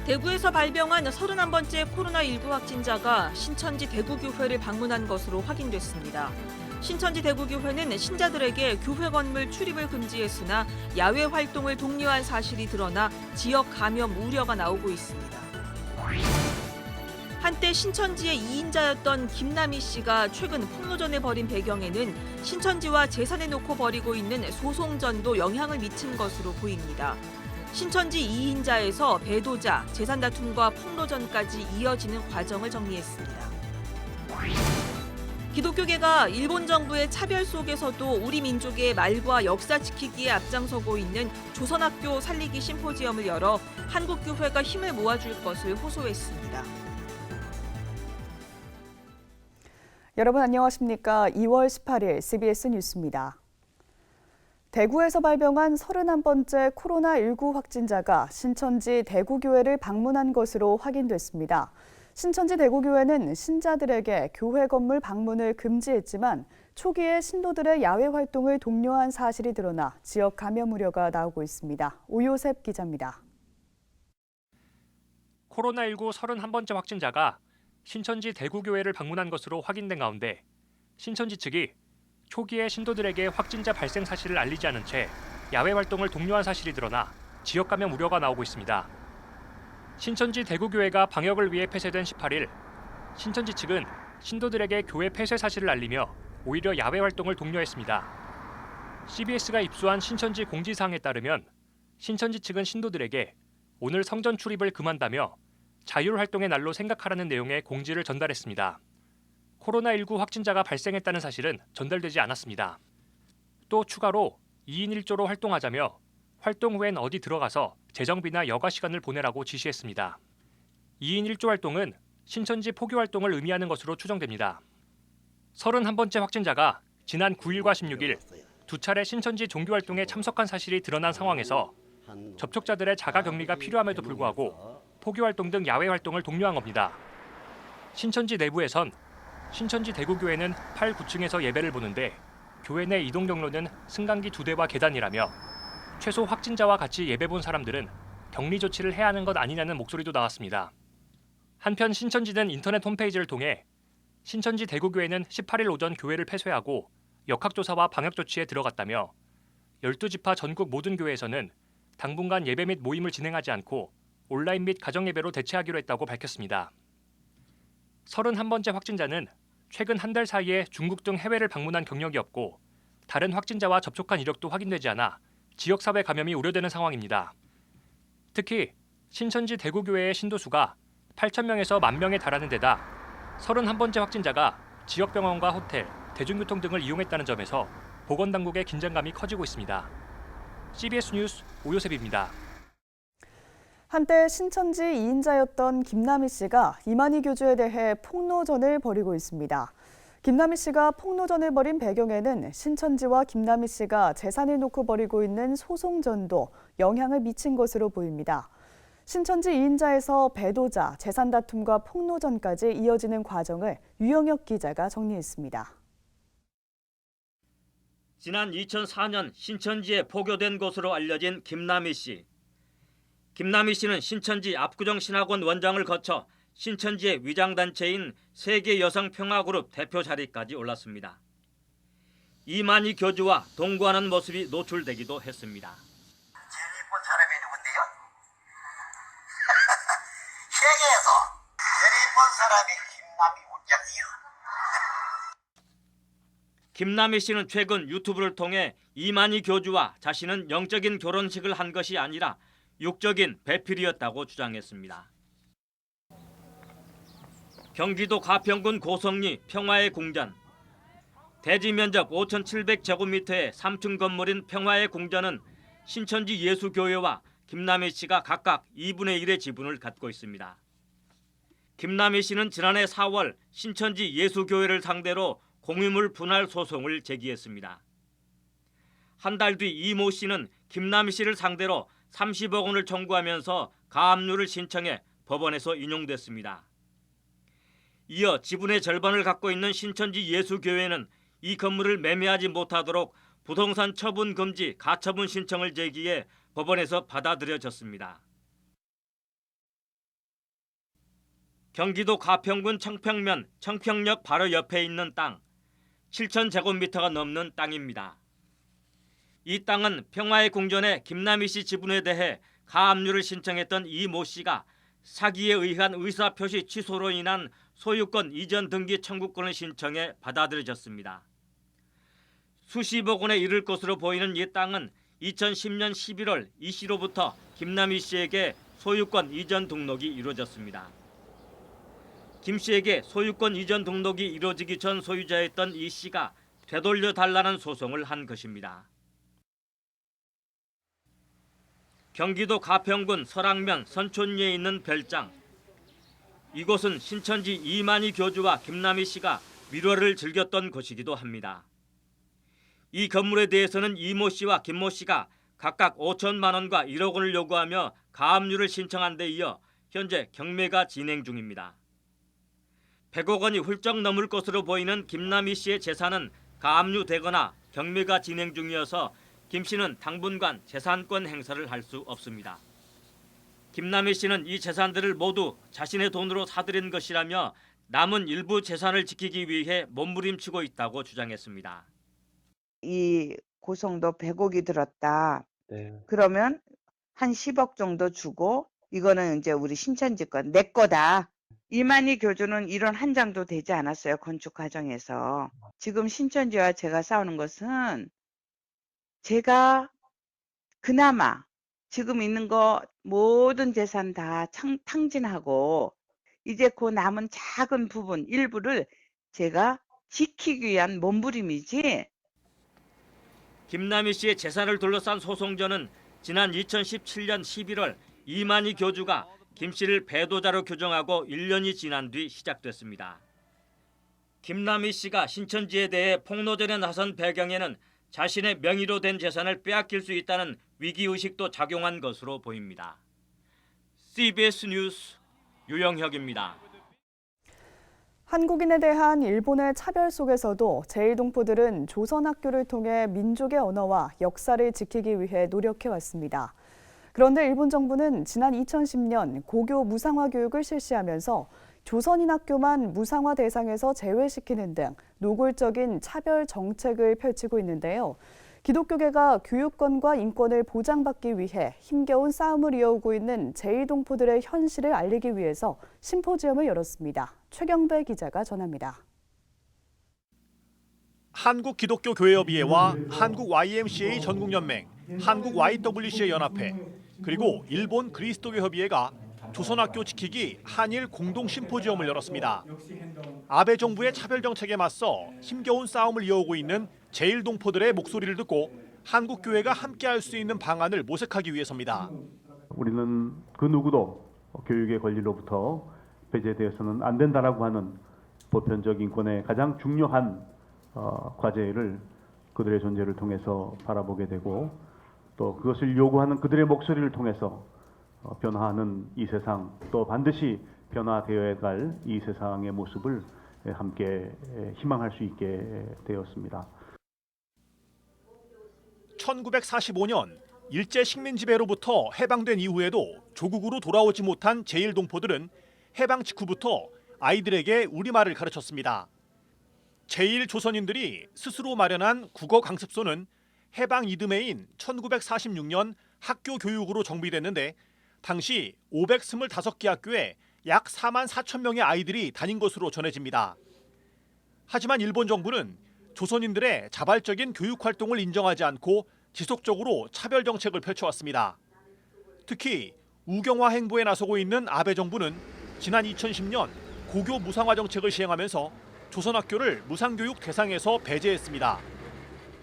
대구에서 발병한 31번째 코로나19 확진자가 신천지 대구교회를 방문한 것으로 확인됐습니다. 신천지 대구교회는 신자들에게 교회 건물 출입을 금지했으나 야외 활동을 독려한 사실이 드러나 지역 감염 우려가 나오고 있습니다. 한때 신천지의 2인자였던 김남희 씨가 최근 폭로전을 벌인 배경에는 신천지와 재산을 놓고 벌이고 있는 소송전도 영향을 미친 것으로 보입니다. 신천지 2인자에서 배도자, 재산 다툼과 폭로전까지 이어지는 과정을 정리했습니다. 기독교계가 일본 정부의 차별 속에서도 우리 민족의 말과 역사 지키기에 앞장서고 있는 조선학교 살리기 심포지엄을 열어 한국교회가 힘을 모아줄 것을 호소했습니다. 여러분 안녕하십니까? 2월 18일 CBS 뉴스입니다. 대구에서 발병한 31번째 코로나19 확진자가 신천지 대구교회를 방문한 것으로 확인됐습니다. 신천지 대구교회는 신자들에게 교회 건물 방문을 금지했지만 초기에 신도들의 야외 활동을 독려한 사실이 드러나 지역 감염 우려가 나오고 있습니다. 오요셉 기자입니다. 코로나19 31번째 확진자가 신천지 대구교회를 방문한 것으로 확인된 가운데 신천지 측이 초기에 신도들에게 확진자 발생 사실을 알리지 않은 채 야외 활동을 독려한 사실이 드러나 지역 감염 우려가 나오고 있습니다. 신천지 대구교회가 방역을 위해 폐쇄된 18일, 신천지 측은 신도들에게 교회 폐쇄 사실을 알리며 오히려 야외 활동을 독려했습니다. CBS가 입수한 신천지 공지사항에 따르면 신천지 측은 신도들에게 오늘 성전 출입을 금한다며 자율활동의 날로 생각하라는 내용의 공지를 전달했습니다. 코로나19 확진자가 발생했다는 사실은 전달되지 않았습니다. 또 추가로 2인 1조로 활동하자며 활동 후엔 어디 들어가서 재정비나 여가 시간을 보내라고 지시했습니다. 2인 1조 활동은 신천지 포교 활동을 의미하는 것으로 추정됩니다. 31번째 확진자가 지난 9일과 16일 두 차례 신천지 종교활동에 참석한 사실이 드러난 상황에서 접촉자들의 자가격리가 필요함에도 불구하고 포교활동 등 야외 활동을 독려한 겁니다. 신천지 내부에선 신천지 대구교회는 8, 9층에서 예배를 보는데 교회 내 이동 경로는 승강기 2대와 계단이라며 최소 확진자와 같이 예배 본 사람들은 격리 조치를 해야 하는 것 아니냐는 목소리도 나왔습니다. 한편 신천지는 인터넷 홈페이지를 통해 신천지 대구교회는 18일 오전 교회를 폐쇄하고 역학조사와 방역조치에 들어갔다며 12지파 전국 모든 교회에서는 당분간 예배 및 모임을 진행하지 않고 온라인 및 가정예배로 대체하기로 했다고 밝혔습니다. 31번째 확진자는 최근 한 달 사이에 중국 등 해외를 방문한 경력이 없고 다른 확진자와 접촉한 이력도 확인되지 않아 지역사회 감염이 우려되는 상황입니다. 특히 신천지 대구교회의 신도수가 8,000명에서 10,000명에 달하는 데다 31번째 확진자가 지역병원과 호텔, 대중교통 등을 이용했다는 점에서 보건당국의 긴장감이 커지고 있습니다. CBS 뉴스 오요셉입니다. 한때 신천지 2인자였던 김남희 씨가 이만희 교주에 대해 폭로전을 벌이고 있습니다. 김남희 씨가 폭로전을 벌인 배경에는 신천지와 김남희 씨가 재산을 놓고 벌이고 있는 소송전도 영향을 미친 것으로 보입니다. 신천지 2인자에서 배도자, 재산 다툼과 폭로전까지 이어지는 과정을 유영혁 기자가 정리했습니다. 지난 2004년 신천지에 포교된 것으로 알려진 김남희 씨. 김남희 씨는 신천지 압구정신학원 원장을 거쳐 신천지의 위장단체인 세계여성평화그룹 대표 자리까지 올랐습니다. 이만희 교주와 동거하는 모습이 노출되기도 했습니다. 제일 이쁜 사람이 누군데요? 세계에서 제일 이쁜 사람이 김남희 원장이요. 김남희 씨는 최근 유튜브를 통해 이만희 교주와 자신은 영적인 결혼식을 한 것이 아니라 육적인 배필이었다고 주장했습니다. 경기도 가평군 고성리 평화의 궁전. 대지 면적 5,700제곱미터의 3층 건물인 평화의 궁전은 신천지 예수교회와 김남희 씨가 각각 2분의 1의 지분을 갖고 있습니다. 김남희 씨는 지난해 4월 신천지 예수교회를 상대로 공유물 분할 소송을 제기했습니다. 한 달 뒤 이모 씨는 김남희 씨를 상대로 30억 원을 청구하면서 가압류를 신청해 법원에서 인용됐습니다. 이어 지분의 절반을 갖고 있는 신천지 예수교회는 이 건물을 매매하지 못하도록 부동산 처분 금지 가처분 신청을 제기해 법원에서 받아들여졌습니다. 경기도 가평군 청평면 청평역 바로 옆에 있는 땅 7,000제곱미터가 넘는 땅입니다. 이 땅은 평화의 궁전의 김남희 씨 지분에 대해 가압류를 신청했던 이 모 씨가 사기에 의한 의사표시 취소로 인한 소유권 이전 등기 청구권을 신청해 받아들여졌습니다. 수십억 원에 이를 것으로 보이는 이 땅은 2010년 11월 이 씨로부터 김남희 씨에게 소유권 이전 등록이 이루어졌습니다. 김 씨에게 소유권 이전 등록이 이루어지기 전 소유자였던 이 씨가 되돌려 달라는 소송을 한 것입니다. 경기도 가평군 설악면 선촌리에 있는 별장. 이곳은 신천지 이만희 교주와 김남희 씨가 밀월을 즐겼던 곳이기도 합니다. 이 건물에 대해서는 이모 씨와 김모 씨가 각각 5천만 원과 1억 원을 요구하며 가압류를 신청한 데 이어 현재 경매가 진행 중입니다. 100억 원이 훌쩍 넘을 것으로 보이는 김남희 씨의 재산은 가압류되거나 경매가 진행 중이어서 김 씨는 당분간 재산권 행사를 할 수 없습니다. 김남희 씨는 이 재산들을 모두 자신의 돈으로 사들인 것이라며 남은 일부 재산을 지키기 위해 몸부림치고 있다고 주장했습니다. 이 고성도 100억이 들었다. 네. 그러면 한 10억 정도 주고 이거는 이제 우리 신천지 거 내 거다. 이만희 교주는 이론 한 장도 되지 않았어요. 건축 과정에서. 지금 신천지와 제가 싸우는 것은 제가 그나마 지금 있는 거 모든 재산 다 탕진하고 이제 그 남은 작은 부분 일부를 제가 지키기 위한 몸부림이지. 김남희 씨의 재산을 둘러싼 소송전은 지난 2017년 11월 이만희 교주가 김 씨를 배도자로 규정하고 1년이 지난 뒤 시작됐습니다. 김남희 씨가 신천지에 대해 폭로전에 나선 배경에는 자신의 명의로 된 재산을 빼앗길 수 있다는 위기의식도 작용한 것으로 보입니다. CBS 뉴스 유영혁입니다. 한국인에 대한 일본의 차별 속에서도 제1동포들은 조선학교를 통해 민족의 언어와 역사를 지키기 위해 노력해왔습니다. 그런데 일본 정부는 지난 2010년 고교 무상화 교육을 실시하면서 조선인 학교만 무상화 대상에서 제외시키는 등 노골적인 차별 정책을 펼치고 있는데요. 기독교계가 교육권과 인권을 보장받기 위해 힘겨운 싸움을 이어오고 있는 제1동포들의 현실을 알리기 위해서 심포지엄을 열었습니다. 최경배 기자가 전합니다. 한국기독교교회협의회와 한국 YMCA 전국연맹, 한국 YWCA 연합회, 그리고 일본 그리스도교협의회가 조선학교 지키기 한일 공동 심포지엄을 열었습니다. 아베 정부의 차별 정책에 맞서 힘겨운 싸움을 이어오고 있는 제1동포들의 목소리를 듣고 한국 교회가 함께할 수 있는 방안을 모색하기 위해서입니다. 우리는 그 누구도 교육의 권리로부터 배제되어서는 안 된다라고 하는 보편적 인권의 가장 중요한 과제를 그들의 존재를 통해서 바라보게 되고 또 그것을 요구하는 그들의 목소리를 통해서 변화하는 이 세상, 또 반드시 변화되어야 할 이 세상의 모습을 함께 희망할 수 있게 되었습니다. 1945년 일제 식민지배로부터 해방된 이후에도 조국으로 돌아오지 못한 제1동포들은 해방 직후부터 아이들에게 우리말을 가르쳤습니다. 제1조선인들이 스스로 마련한 국어 강습소는 해방 이듬해인 1946년 학교 교육으로 정비됐는데 당시 525개 학교에 약 4만 4천 명의 아이들이 다닌 것으로 전해집니다. 하지만 일본 정부는 조선인들의 자발적인 교육 활동을 인정하지 않고 지속적으로 차별 정책을 펼쳐왔습니다. 특히 우경화 행보에 나서고 있는 아베 정부는 지난 2010년 고교 무상화 정책을 시행하면서 조선학교를 무상교육 대상에서 배제했습니다.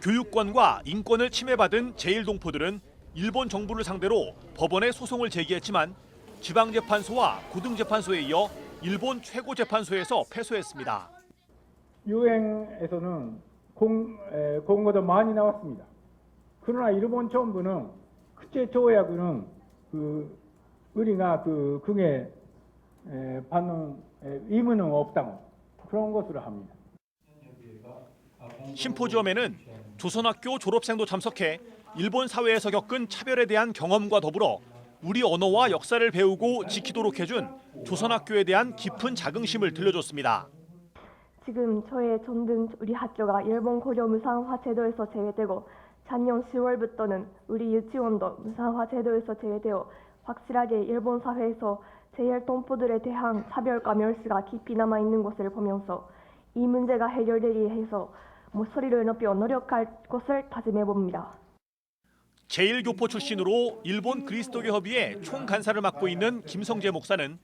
교육권과 인권을 침해받은 제1동포들은 일본 정부를 상대로 법원에 소송을 제기했지만 지방재판소와 고등재판소에 이어 일본 최고재판소에서 패소했습니다. 유엔에서는 공고도 많이 나왔습니다. 그러나 일본 정부는 국제 조약은 우리가 그게 받는 의무는 없다고 그런 것으로 합니다. 심포지엄에는 조선학교 졸업생도 참석해 일본 사회에서 겪은 차별에 대한 경험과 더불어 우리 언어와 역사를 배우고 지키도록 해준 조선학교에 대한 깊은 자긍심을 들려줬습니다. 지금 저의 전등 우리 학교가 일본 고려 무상화 제도에서 제외되고 작년 10월부터는 우리 유치원도 무상화 제도에서 제외되어 확실하게 일본 사회에서 제일 동포들에 대한 차별과 멸시가 깊이 남아있는 것을 보면서 이 문제가 해결되기 위해서 목소리를 높여 노력할 것을 다짐해봅니다. 제1교포 출신으로 일본 그리스도교 협의회 총간사를 맡고 있는 김성재 목사는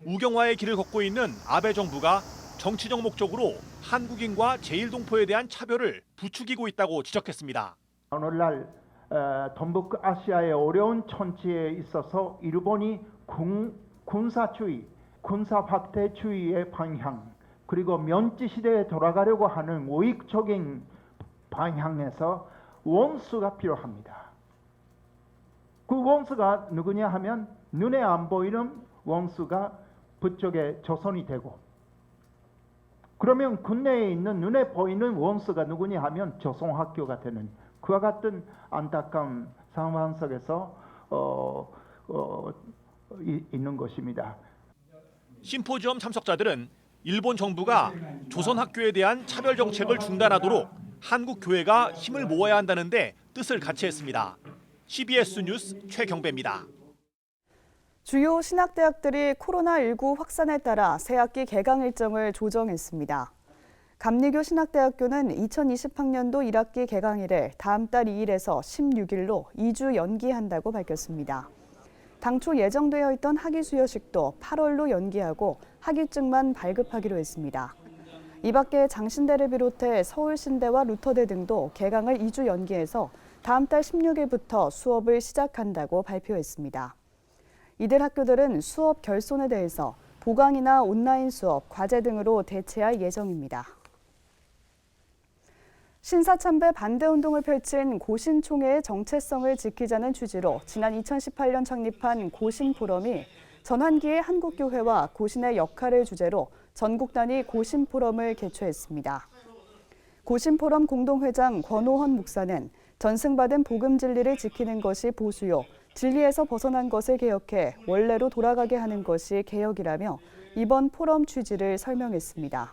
우경화의 길을 걷고 있는 아베 정부가 정치적 목적으로 한국인과 제1동포에 대한 차별을 부추기고 있다고 지적했습니다. 오늘날 동북아시아의 어려운 처지에 있어서 일본이 군사주의, 군사 확대주의의 방향, 그리고 면치 시대에 돌아가려고 하는 우익적인 방향에서 원수가 필요합니다. 그 원수가 누구냐 하면 눈에 안 보이는 원수가 북쪽에 조선이 되고, 그러면 국내에 있는 눈에 보이는 원수가 누구냐 하면 조선학교가 되는 그와 같은 안타까운 상황 속에서 있는 것입니다. 심포지엄 참석자들은 일본 정부가 조선학교에 대한 차별 정책을 중단하도록 한국 교회가 힘을 모아야 한다는데 뜻을 같이 했습니다. CBS 뉴스 최경배입니다. 주요 신학대학들이 코로나19 확산에 따라 새학기 개강 일정을 조정했습니다. 감리교 신학대학교는 2020학년도 1학기 개강일을 다음 달 2일에서 16일로 2주 연기한다고 밝혔습니다. 당초 예정되어 있던 학위 수여식도 8월로 연기하고 학위증만 발급하기로 했습니다. 이 밖에 장신대를 비롯해 서울신대와 루터대 등도 개강을 2주 연기해서 다음 달 16일부터 수업을 시작한다고 발표했습니다. 이들 학교들은 수업 결손에 대해서 보강이나 온라인 수업, 과제 등으로 대체할 예정입니다. 신사참배 반대운동을 펼친 고신총회의 정체성을 지키자는 취지로 지난 2018년 창립한 고신포럼이 전환기의 한국교회와 고신의 역할을 주제로 전국 단위 고신포럼을 개최했습니다. 고신포럼 공동회장 권오헌 목사는 전승받은 복음 진리를 지키는 것이 보수요, 진리에서 벗어난 것을 개혁해 원래로 돌아가게 하는 것이 개혁이라며 이번 포럼 취지를 설명했습니다.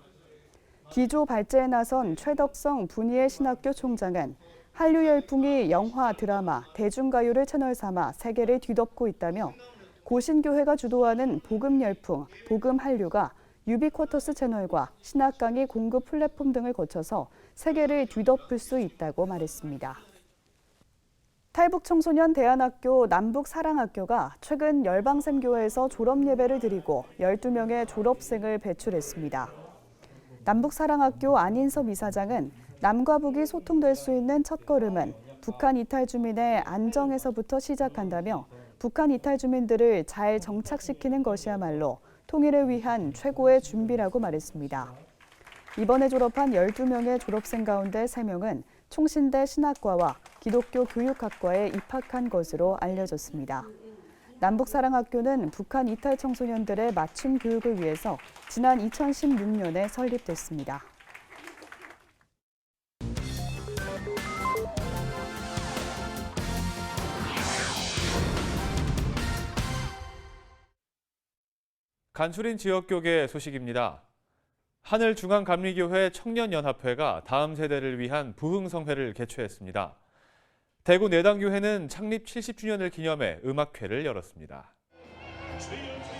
기조 발제에 나선 최덕성 분이엘 신학교 총장은 한류 열풍이 영화, 드라마, 대중가요를 채널 삼아 세계를 뒤덮고 있다며 고신교회가 주도하는 복음 열풍, 복음 한류가 유비쿼터스 채널과 신학 강의 공급 플랫폼 등을 거쳐서 세계를 뒤덮을 수 있다고 말했습니다. 탈북청소년 대안학교 남북사랑학교가 최근 열방샘교회에서 졸업예배를 드리고 12명의 졸업생을 배출했습니다. 남북사랑학교 안인섭 이사장은 남과 북이 소통될 수 있는 첫걸음은 북한 이탈 주민의 안정에서부터 시작한다며 북한 이탈 주민들을 잘 정착시키는 것이야말로 통일을 위한 최고의 준비라고 말했습니다. 이번에 졸업한 12명의 졸업생 가운데 3명은 총신대 신학과와 기독교 교육학과에 입학한 것으로 알려졌습니다. 남북사랑학교는 북한 이탈 청소년들의 맞춤 교육을 위해서 지난 2016년에 설립됐습니다. 간추린 지역교계 소식입니다. 하늘중앙감리교회 청년연합회가 다음 세대를 위한 부흥성회를 개최했습니다. 대구 내당교회는 창립 70주년을 기념해 음악회를 열었습니다.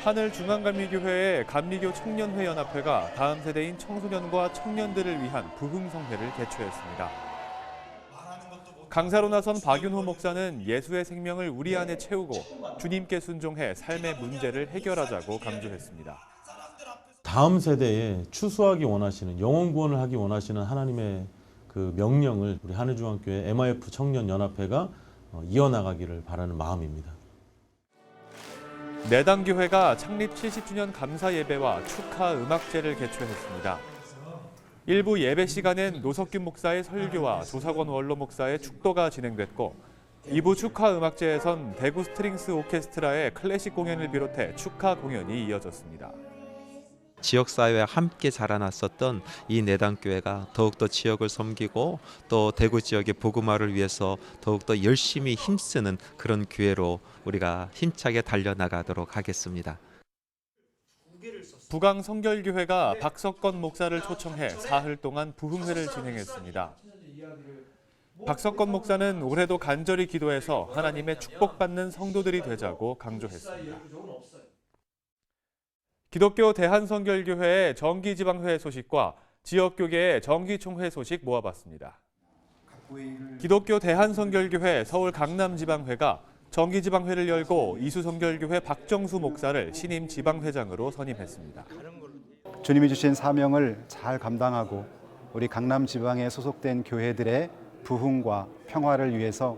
하늘중앙감리교회의 감리교 청년회연합회가 다음 세대인 청소년과 청년들을 위한 부흥성회를 개최했습니다. 강사로 나선 박윤호 목사는 예수의 생명을 우리 안에 채우고 주님께 순종해 삶의 문제를 해결하자고 강조했습니다. 다음 세대에 추수하기 원하시는, 영혼 구원을 하기 원하시는 하나님의 그 명령을 우리 하늘중앙교회 MIF 청년연합회가 이어나가기를 바라는 마음입니다. 내당교회가 창립 70주년 감사 예배와 축하 음악제를 개최했습니다. 일부 예배 시간엔 노석균 목사의 설교와 조사권 원로 목사의 축도가 진행됐고 2부 축하 음악제에선 대구 스트링스 오케스트라의 클래식 공연을 비롯해 축하 공연이 이어졌습니다. 지역사회와 함께 자라났었던 이 내당교회가 더욱더 지역을 섬기고 또 대구 지역의 복음화를 위해서 더욱더 열심히 힘쓰는 그런 교회로 우리가 힘차게 달려나가도록 하겠습니다. 부강 성결교회가 박석건 목사를 초청해 사흘 동안 부흥회를 진행했습니다. 박석건 목사는 올해도 간절히 기도해서 하나님의 축복받는 성도들이 되자고 강조했습니다. 기독교 대한성결교회의 정기지방회 소식과 지역교계의 정기총회 소식 모아봤습니다. 기독교 대한성결교회 서울 강남지방회가 정기지방회를 열고 이수성결교회 박정수 목사를 신임 지방회장으로 선임했습니다. 주님이 주신 사명을 잘 감당하고 우리 강남지방에 소속된 교회들의 부흥과 평화를 위해서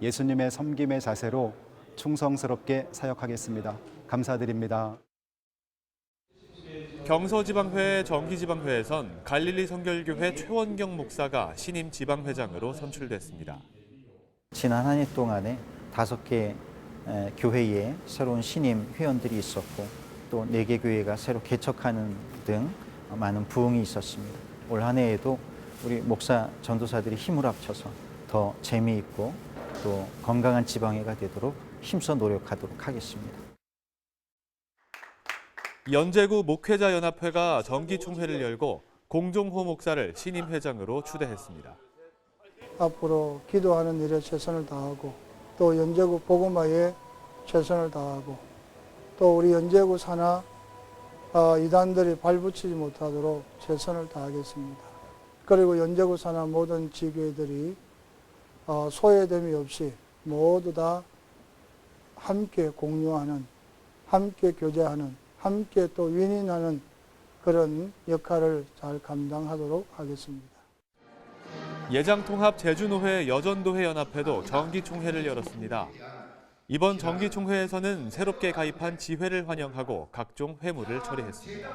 예수님의 섬김의 자세로 충성스럽게 사역하겠습니다. 감사드립니다. 경서지방회 정기지방회에선 갈릴리 성결교회 최원경 목사가 신임 지방회장으로 선출됐습니다. 지난 한 해 동안에 5개 교회에 새로운 신임 회원들이 있었고 또 4개 교회가 새로 개척하는 등 많은 부흥이 있었습니다. 올 한 해에도 우리 목사 전도사들이 힘을 합쳐서 더 재미있고 또 건강한 지방회가 되도록 힘써 노력하도록 하겠습니다. 연제구 목회자연합회가 정기총회를 열고 공종호 목사를 신임 회장으로 추대했습니다. 앞으로 기도하는 일에 최선을 다하고 또 연제구 복음화에 최선을 다하고 또 우리 연제구 산하 이단들이 발붙이지 못하도록 최선을 다하겠습니다. 그리고 연제구 산하 모든 지교회들이 소외됨이 없이 모두 다 함께 공유하는, 함께 교제하는, 함께 또 윈윈하는 그런 역할을 잘 감당하도록 하겠습니다. 예장통합 제주노회 여전도회 연합회도 정기총회를 열었습니다. 이번 정기총회에서는 새롭게 가입한 지회를 환영하고 각종 회무를 처리했습니다.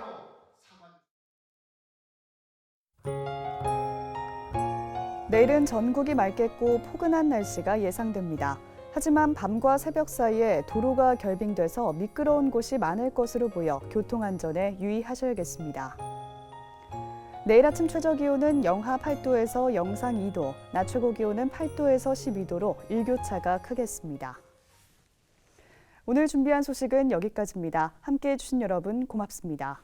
내일은 전국이 맑겠고 포근한 날씨가 예상됩니다. 하지만 밤과 새벽 사이에 도로가 결빙돼서 미끄러운 곳이 많을 것으로 보여 교통안전에 유의하셔야겠습니다. 내일 아침 최저기온은 영하 8도에서 영상 2도, 낮 최고기온은 8도에서 12도로 일교차가 크겠습니다. 오늘 준비한 소식은 여기까지입니다. 함께해 주신 여러분 고맙습니다.